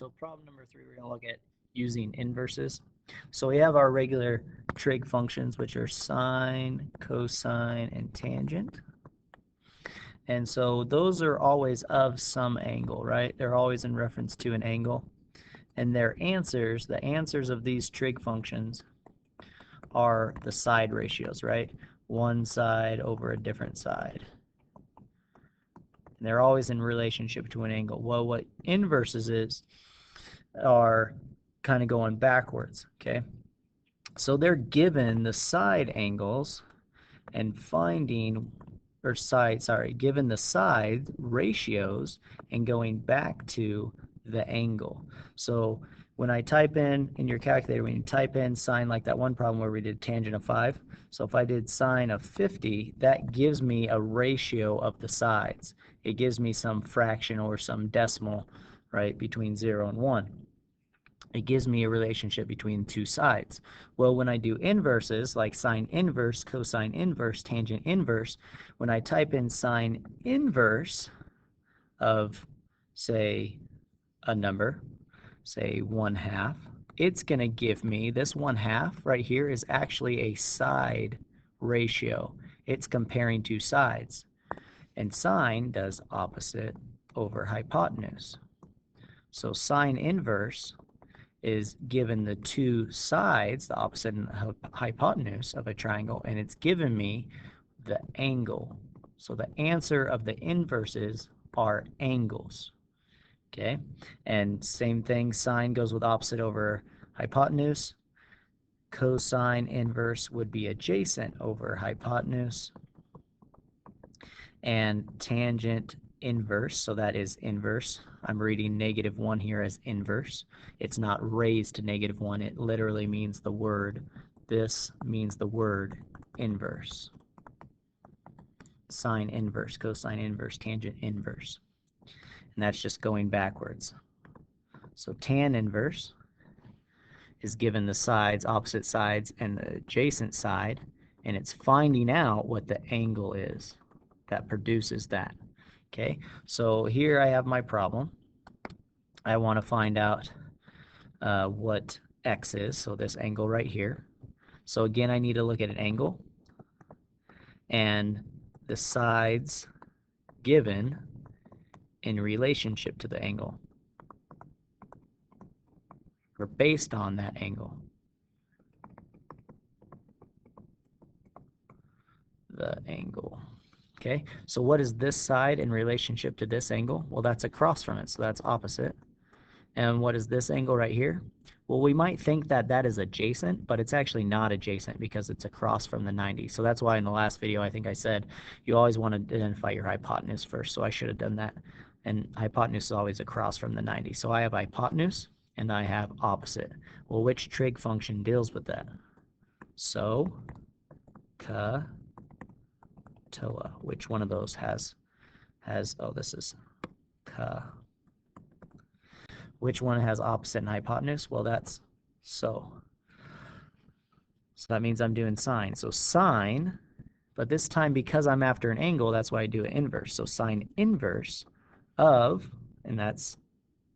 So problem number 3, we're going to look at using inverses. So we have our regular trig functions, which are sine, cosine, and tangent. And so those are always of some angle, right? They're always in reference to an angle. And their answers, the answers of these trig functions, are the side ratios, right? One side over a different side. And they're always in relationship to an angle. Well, what inverses are kind of going backwards, okay? So they're given the side angles and finding, or given the side ratios and going back to the angle. So when I type in your calculator, when you type in sine, like that one problem where we did tangent of 5, so if I did sine of 50, that gives me a ratio of the sides. It gives me some fraction or some decimal, right, between 0 and 1. It gives me a relationship between two sides. Well, when I do inverses, like sine inverse, cosine inverse, tangent inverse, when I type in sine inverse of, say, a number, say 1/2, it's going to give me, this 1/2 right here is actually a side ratio. It's comparing two sides. And sine does opposite over hypotenuse. So sine inverse is given the two sides, the opposite and hypotenuse of a triangle, and it's given me the angle. So the answer of the inverses are angles. Okay, and same thing, sine goes with opposite over hypotenuse. Cosine inverse would be adjacent over hypotenuse. And tangent inverse, so that is inverse. I'm reading -1 here as inverse. It's not raised to -1. It literally means the word. This means the word inverse. Sine inverse, cosine inverse, tangent inverse. And that's just going backwards. So tan inverse is given the sides, opposite sides, and the adjacent side, and it's finding out what the angle is that produces that. Okay, so here I have my problem. I want to find out what x is, so this angle right here. So again, I need to look at an angle, and the sides given in relationship to the angle, or based on that angle. The angle. Okay, so what is this side in relationship to this angle? Well, that's across from it, so that's opposite. And what is this angle right here? Well, we might think that that is adjacent, but it's actually not adjacent because it's across from the 90. So that's why in the last video I think I said you always want to identify your hypotenuse first, so I should have done that. And hypotenuse is always across from the 90. So I have hypotenuse and I have opposite. Well, which trig function deals with that? So, TOA. Which one of those has, oh, this is ka. Which one has opposite and hypotenuse? Well, that's so. So that means I'm doing sine. So sine, but this time because I'm after an angle, that's why I do an inverse. So sine inverse of, and that's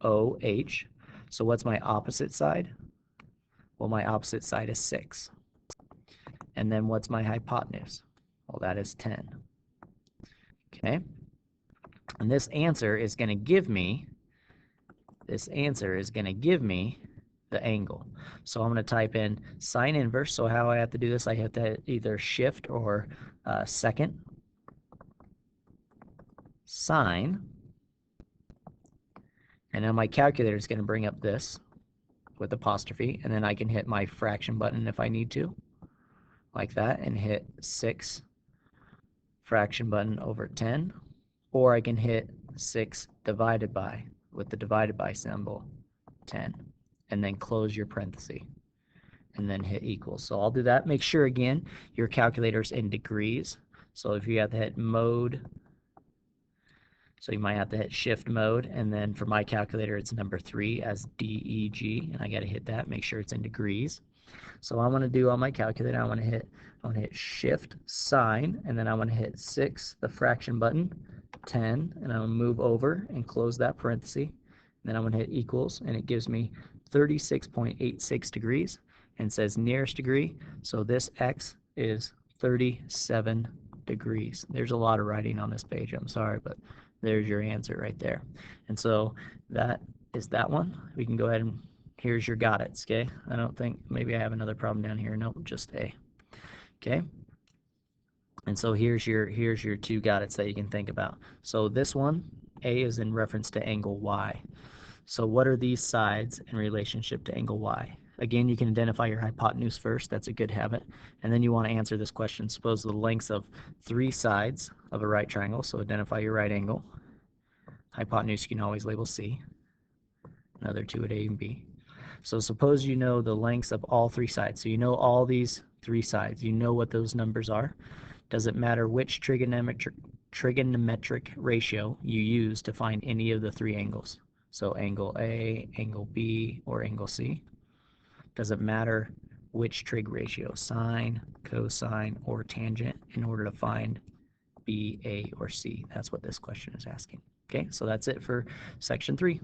OH. So what's my opposite side? Well, my opposite side is 6. And then what's my hypotenuse? Well, that is 10. Okay? And this answer is going to give me the angle. So I'm going to type in sine inverse. So how I have to do this, I have to either shift or second sine. And then my calculator is going to bring up this with apostrophe. And then I can hit my fraction button if I need to, like that, and hit 6 fraction button over 10. Or I can hit 6 divided by, with the divided by symbol, 10. And then close your parenthesis. And then hit equals. So I'll do that. Make sure, again, your calculator's in degrees. So if you have to hit mode, so you might have to hit shift mode. And then for my calculator, it's number 3 as DEG. And I got to hit that. Make sure it's in degrees. So I want to do on my calculator, I want to hit shift sine, and then I want to hit 6, the fraction button, 10, and I'll move over and close that parenthesis, Then I'm going to hit equals, and it gives me 36.86 degrees and says nearest degree. So this x is 37 degrees. There's a lot of writing on this page. I'm sorry, but there's your answer right there. And so that is that one. We can go ahead and here's your got it's, okay? I don't think, maybe I have another problem down here. Nope, just A. Okay? And so here's your two got it's that you can think about. So this one, A, is in reference to angle Y. So what are these sides in relationship to angle Y? Again, you can identify your hypotenuse first. That's a good habit. And then you want to answer this question. Suppose the lengths of 3 sides of a right triangle. So identify your right angle. Hypotenuse you can always label C. Another 2 at A and B. So suppose you know the lengths of all 3 sides. So you know all these 3 sides. You know what those numbers are. Doesn't matter which trigonometric ratio you use to find any of the 3 angles. So angle A, angle B, or angle C. Doesn't matter which trig ratio, sine, cosine, or tangent, in order to find B, A, or C. That's what this question is asking. Okay, so that's it for section 3.